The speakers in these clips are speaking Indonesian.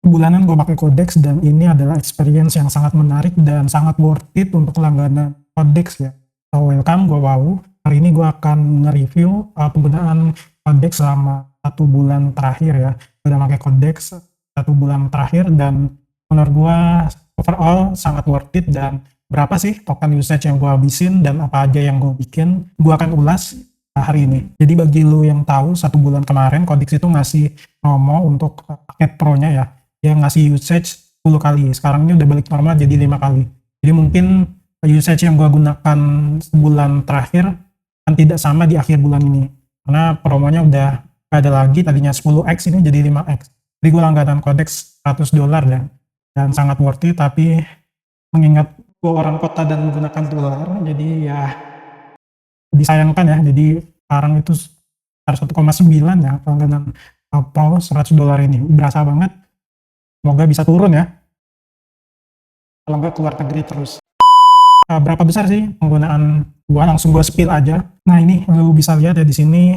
bulanan gue pakai Codex dan ini adalah experience yang sangat menarik dan sangat worth it untuk langganan Codex ya. So, welcome, gue Wow. Hari ini gue akan nge-review penggunaan Codex selama 1 bulan terakhir ya. Gue udah pakai Codex 1 bulan terakhir dan menurut gue overall sangat worth it. Dan berapa sih token usage yang gue habisin dan apa aja yang gue bikin, gue akan ulas hari ini. Jadi bagi lu yang tahu 1 bulan kemarin Codex itu ngasih promo untuk paket pro-nya ya, yang ngasih usage 10 kali. Sekarang ini udah balik normal jadi 5 kali. Jadi mungkin usage yang gue gunakan sebulan terakhir kan tidak sama di akhir bulan ini. Karena promonya udah gak ada lagi, tadinya 10x ini jadi 5x. Jadi gue langganan Codex $100 dan sangat worth it, tapi mengingat gue orang kota dan menggunakan dolar, jadi ya disayangkan ya. Jadi sekarang itu sekitar 1,9 ya langganan Pro $100 ini. Berasa banget. Semoga bisa turun ya. Kalau nggak keluar negeri terus. Berapa besar sih penggunaan gua? Langsung gua spill aja. Nah ini lu bisa lihat ya di sini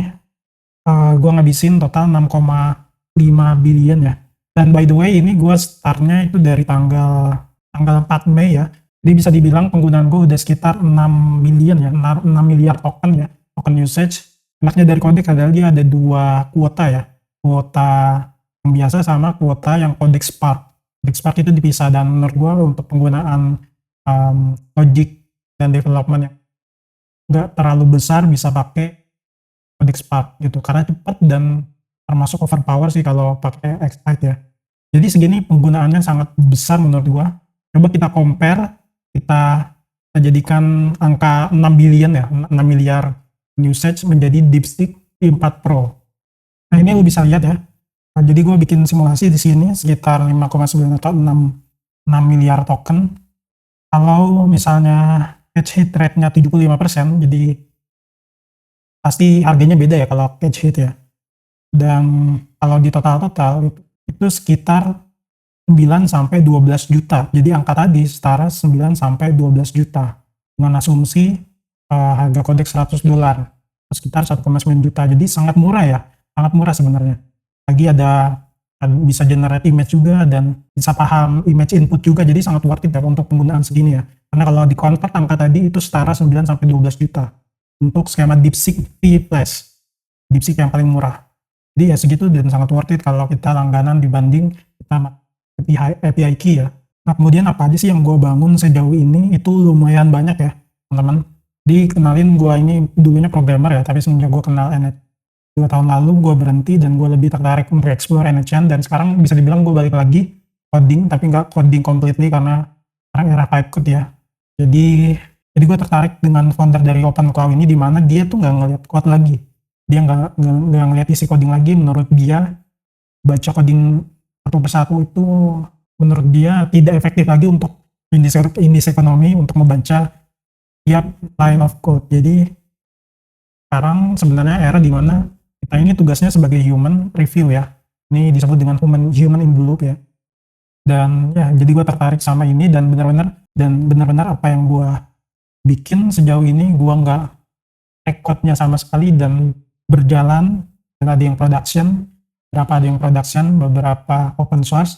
gua ngabisin total 6,5 billion ya. Dan by the way ini gua startnya itu dari tanggal 4 Mei ya. Jadi bisa dibilang penggunaan gua udah sekitar 6 million ya, 6 miliar token ya, token usage. Enaknya dari Codex adalah dia ada 2 kuota ya. Kuota yang biasa sama kuota yang Codex Spark. Codex Spark itu dipisah, dan menurut gue untuk penggunaan logic dan development yang nggak terlalu besar bisa pakai Codex Spark gitu, karena cepat dan termasuk overpower sih kalau pakai Excite ya. Jadi segini penggunaannya sangat besar menurut gue. Coba kita compare, kita jadikan angka 6 billion ya, 6 miliar usage menjadi DeepSeek V4 Pro. Nah ini lu bisa lihat ya. Nah, jadi gue bikin simulasi di sini sekitar 5,9 atau 6 miliar token. Kalau misalnya catch hit rate-nya 75%, jadi pasti harganya beda ya kalau catch hit ya. Dan kalau di total itu sekitar 9 sampai 12 juta. Jadi angka tadi setara 9 sampai 12 juta. Dengan asumsi harga Codex $100, sekitar 1,9 juta. Jadi sangat murah ya. Sangat murah sebenarnya. Lagi ada bisa generate image juga dan bisa paham image input juga, jadi sangat worth it ya untuk penggunaan segini ya. Karena kalau di convert angka tadi itu setara 9 sampai 12 juta untuk skema DeepSeek V+, DeepSeek yang paling murah. Jadi ya segitu dan sangat worth it kalau kita langganan dibanding kita API key ya. Nah kemudian apa aja sih yang gue bangun sejauh ini, itu lumayan banyak ya teman-teman. Dikenalin gue ini dulunya programmer ya, tapi semenjak gue kenal NFT 2 tahun lalu gue berhenti dan gue lebih tertarik untuk explore NHN, dan sekarang bisa dibilang gue balik lagi coding, tapi nggak coding completely karena sekarang era Vibe Code ya. Jadi gue tertarik dengan founder dari OpenClaw ini, di mana dia tuh nggak ngeliat code lagi, dia nggak ngeliat isi coding lagi. Menurut dia baca coding satu persatu itu menurut dia tidak efektif lagi untuk indeks ekonomi untuk membaca tiap line of code. Jadi sekarang sebenarnya era di mana kita ini tugasnya sebagai human review ya. Ini disebut dengan human in the loop ya. Dan ya jadi gue tertarik sama ini, dan benar-benar apa yang gue bikin sejauh ini gue nggak rekodnya sama sekali dan berjalan. Dan ada yang production, beberapa open source.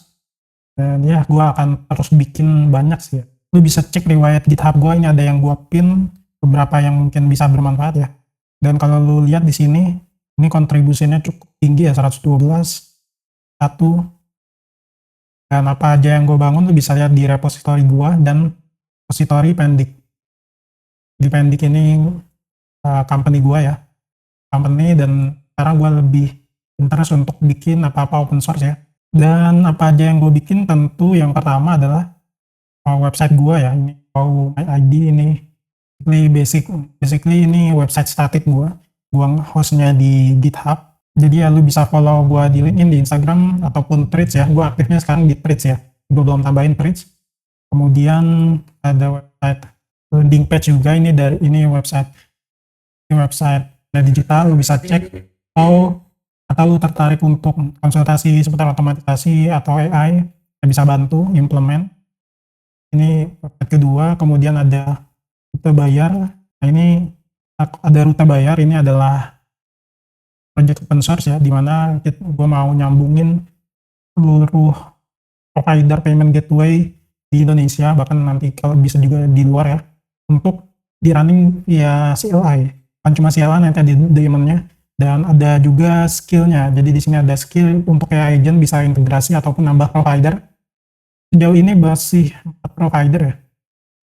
Dan ya gue akan terus bikin banyak sih ya. Lu bisa cek riwayat GitHub gue, ini ada yang gue pin beberapa yang mungkin bisa bermanfaat ya. Dan kalau lu lihat di sini, ini kontribusinya cukup tinggi ya, 112, 1. Dan apa aja yang gue bangun lu bisa lihat di repository gue dan repository Pendik. Di Pendik ini company gue ya, dan sekarang gue lebih interest untuk bikin apa-apa open source ya. Dan apa aja yang gue bikin, tentu yang pertama adalah website gue ya, ini ID ini. Basically ini website static gue hostnya di GitHub. Jadi ya lu bisa follow gue di LinkedIn, di Instagram, ataupun Threads ya. Gue aktifnya sekarang di Threads ya, gue belum tambahin Threads. Kemudian ada website landing page juga, ini website digital. Lu bisa cek atau lu tertarik untuk konsultasi seputar otomatisasi atau AI yang bisa bantu implement. Ini website kedua. Kemudian ada rute bayar. Nah ini ada rute bayar, ini adalah project open source ya, dimana gue mau nyambungin seluruh provider payment gateway di Indonesia, bahkan nanti kalau bisa juga di luar ya, untuk di running via CLI. Bukan cuma CLI, nanti ada daemonnya, dan ada juga skillnya. Jadi di sini ada skill untuk AI agent bisa integrasi ataupun nambah provider. Sejauh ini masih 4 provider ya,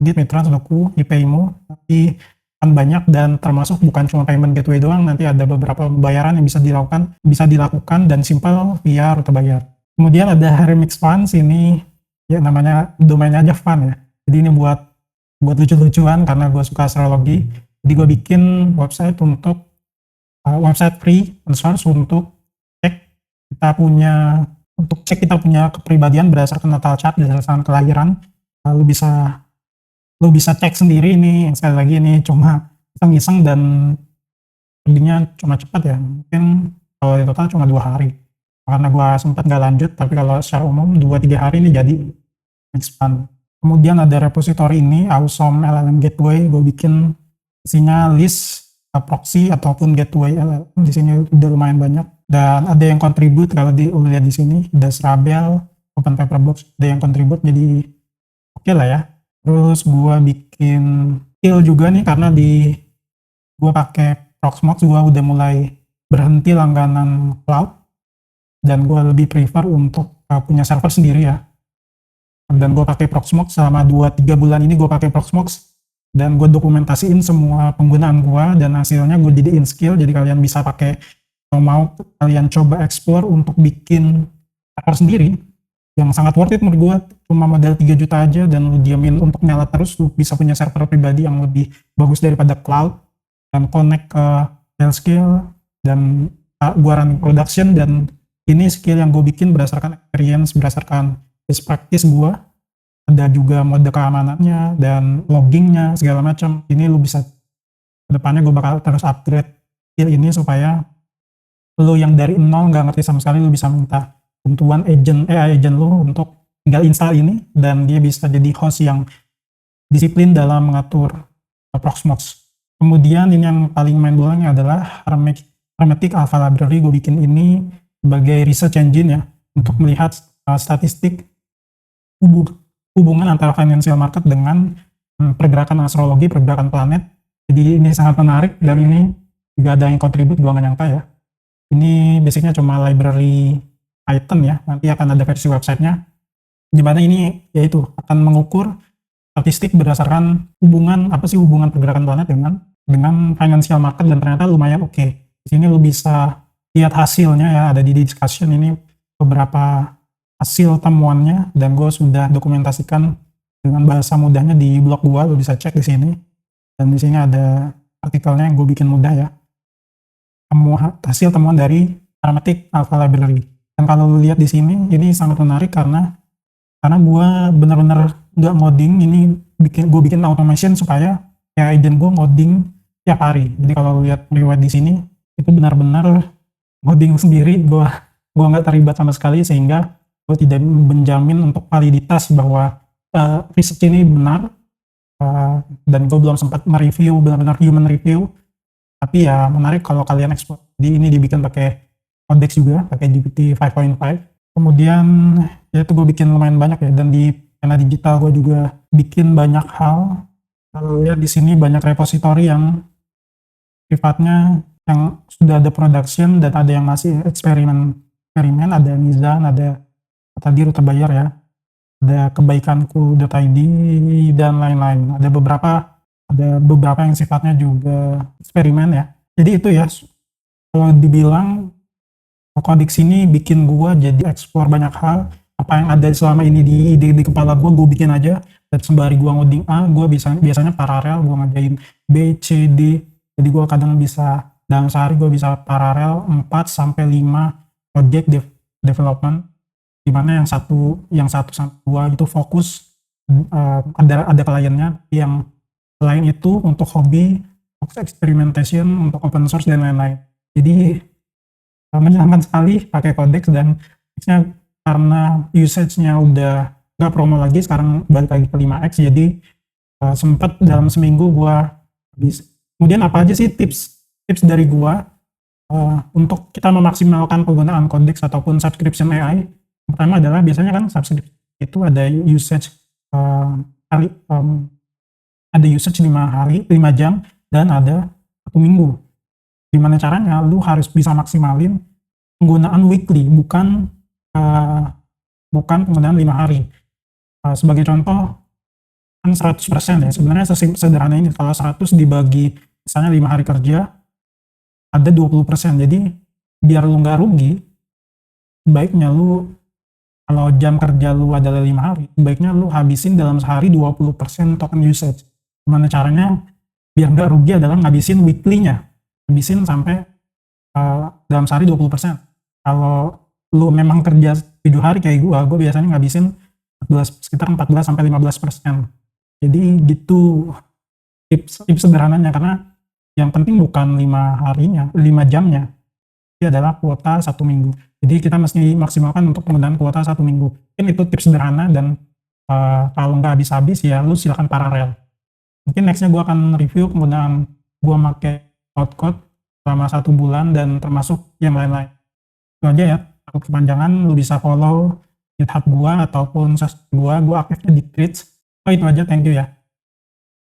Git, Mitrans, Doku, iPaymo, tapi kan banyak dan termasuk bukan cuma payment gateway doang, nanti ada beberapa pembayaran yang bisa dilakukan dan simpel via rute bayar. Kemudian ada Remix Funds, ini ya namanya domainnya aja fun ya. Jadi ini buat lucu-lucuan karena gue suka astrologi. Jadi gue bikin website untuk website free and source untuk cek kita punya kepribadian berdasarkan natal chart, berdasarkan kelahiran. Lu bisa cek sendiri ini. Sekali lagi ini cuma iseng-iseng dan jadinya cuma cepat ya, mungkin kalau di total cuma 2 hari karena gua sempat nggak lanjut, tapi kalau secara umum 2-3 hari ini jadi expand. Kemudian ada repository ini Awesome LLM Gateway, gue bikin isinya list proxy ataupun gateway LLM. Di sini udah lumayan banyak dan ada yang contribute. Kalau lihat di sini ada Srabel, Open Paperbox, ada yang contribute, jadi oke lah ya. Terus gue bikin skill juga nih karena gue pakai Proxmox, gue udah mulai berhenti langganan cloud dan gue lebih prefer untuk punya server sendiri ya. Dan gue pakai Proxmox selama 2-3 bulan ini, gue pakai Proxmox dan gue dokumentasiin semua penggunaan gue dan hasilnya gue jadiin skill. Jadi kalian bisa pakai, kalau mau kalian coba explore untuk bikin server sendiri yang sangat worth it menurut gue, cuma modal 3 juta aja dan lu diamin untuk nyala terus, lu bisa punya server pribadi yang lebih bagus daripada cloud dan connect ke Tailscale dan gua running production. Dan ini skill yang gue bikin berdasarkan experience, berdasarkan best practice gue. Ada juga mode keamanannya dan loggingnya segala macam. Ini lu bisa, kedepannya gue bakal terus upgrade skill ini supaya lu yang dari nol nggak ngerti sama sekali, lu bisa minta bantuan AI agent lu untuk tinggal install ini dan dia bisa jadi host yang disiplin dalam mengatur Proxmox. Kemudian ini yang paling main bolanya adalah Hermetic Alpha Library. Gue bikin ini sebagai research engine ya, untuk melihat statistik hubungan antara financial market dengan pergerakan astrologi, pergerakan planet. Jadi ini sangat menarik dan ini juga ada yang contribute, gue nggak nyangka ya. Ini basicnya cuma library Python ya, nanti akan ada versi websitenya, dimana ini yaitu akan mengukur statistik berdasarkan hubungan pergerakan planet dengan financial market, dan ternyata lumayan oke. Di sini lu bisa lihat hasilnya ya, ada di discussion ini beberapa hasil temuannya dan gue sudah dokumentasikan dengan bahasa mudahnya di blog gue, lu bisa cek di sini. Dan di sini ada artikelnya yang gue bikin mudah ya. Hasil temuan dari Hermetic Alpha Library. Dan kalau lu lihat di sini, ini sangat menarik karena gue benar-benar nggak ngoding. Ini gue bikin automation supaya ya agent gue ngoding tiap hari. Jadi kalau lu lihat riwayat di sini, itu benar-benar ngoding sendiri. Gue nggak terlibat sama sekali, sehingga gue tidak menjamin untuk validitas bahwa research ini benar. Dan gue belum sempat mereview, benar-benar human review. Tapi ya menarik kalau kalian explore. Jadi ini dibikin pakai Codex juga, pakai GPT 5.5. Kemudian ya itu gue bikin lumayan banyak ya, dan di Pena Digital gue juga bikin banyak hal. Kalau lihat di sini banyak repository yang sifatnya yang sudah ada production dan ada yang masih eksperimen. Ada Mizan, ada tadi rute bayar ya, ada kebaikanku.id dan lain-lain. Ada beberapa yang sifatnya juga eksperimen ya. Jadi itu ya, kalau dibilang Codex ini bikin gue jadi explore banyak hal. Apa yang ada selama ini di kepala gue bikin aja. Dan sembari gue ngoding A, gue biasanya paralel, gue ngerjain B, C, D. Jadi gue kadang bisa, dalam sehari gue bisa paralel 4-5 project development. Dimana yang satu sama dua itu fokus, ada kliennya. Yang lain itu untuk hobi, untuk experimentation, untuk open source dan lain-lain. Jadi menyenangkan sekali pakai Codex, dan karena usage-nya udah nggak promo lagi, sekarang balik lagi ke 5x, jadi sempat dalam seminggu gua habis. Kemudian apa aja sih tips dari gua untuk kita memaksimalkan penggunaan Codex ataupun subscription AI? Pertama adalah biasanya kan itu ada usage hari, ada usage 5 jam dan ada 1 minggu. Gimana caranya? Lu harus bisa maksimalin penggunaan weekly, bukan penggunaan 5 hari. Sebagai contoh, kan 100% ya, sebenarnya sederhana ini, kalau 100 dibagi misalnya 5 hari kerja, ada 20%. Jadi biar lu nggak rugi, baiknya lu, kalau jam kerja lu adalah 5 hari, baiknya lu habisin dalam sehari 20% token usage. Gimana caranya biar nggak rugi adalah ngabisin weekly-nya, habisin sampai dalam sehari 20%. Kalau lu memang kerja 7 hari kayak gue biasanya ngabisin sekitar 14-15%. Jadi gitu tips sederhananya, karena yang penting bukan 5 jamnya, ini adalah kuota 1 minggu. Jadi kita mesti maksimalkan untuk penggunaan kuota 1 minggu. Mungkin itu tips sederhana, dan kalau nggak habis-habis ya lu silakan paralel. Mungkin nextnya gue akan review penggunaan gue pakai Cloudcode selama 1 bulan dan termasuk yang lain-lain. Itu aja ya, takut kepanjangan. Lu bisa follow GitHub gue ataupun sosmed gue aktifnya di Threads. Oh, itu aja, thank you ya.